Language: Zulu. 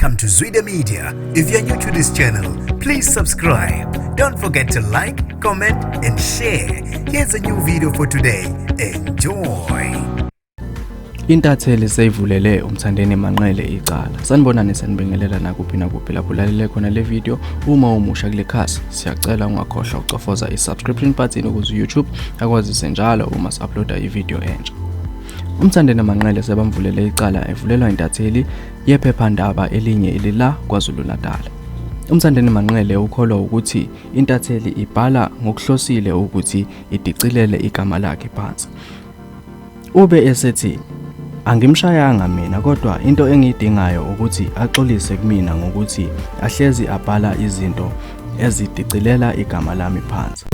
Welcome to Zwida Media. If you're new to this channel, please subscribe. Don't forget to like, comment and share. Here's a new video for today. Enjoy. Intatheli seyivulele umthandeni emanqele icala. Sanibonani sanibingelela nakuphi nakuphi lapho lalele khona le video. Uma umusha kule khasi, siyacela ungakhohlwa ucofoza i-subscription button ukuze YouTube akwazise njalo uma si-uploada i-video entsha. Umthandeni emanqele sebamvulele icala evulelwa intatheli yephephandaba elinye elila KwaZulu Natal. Umthandeni emanqele ukholwa ukuthi intatheli ibhala ngokuhlosile ukuthi idicilele igama lakhe phansi. Ube esethi angimshayanga mina kodwa into engiyidingayo ukuthi axolise kumina ngokuthi ahlezi abhala izinto ezidicilela igama lami phansi.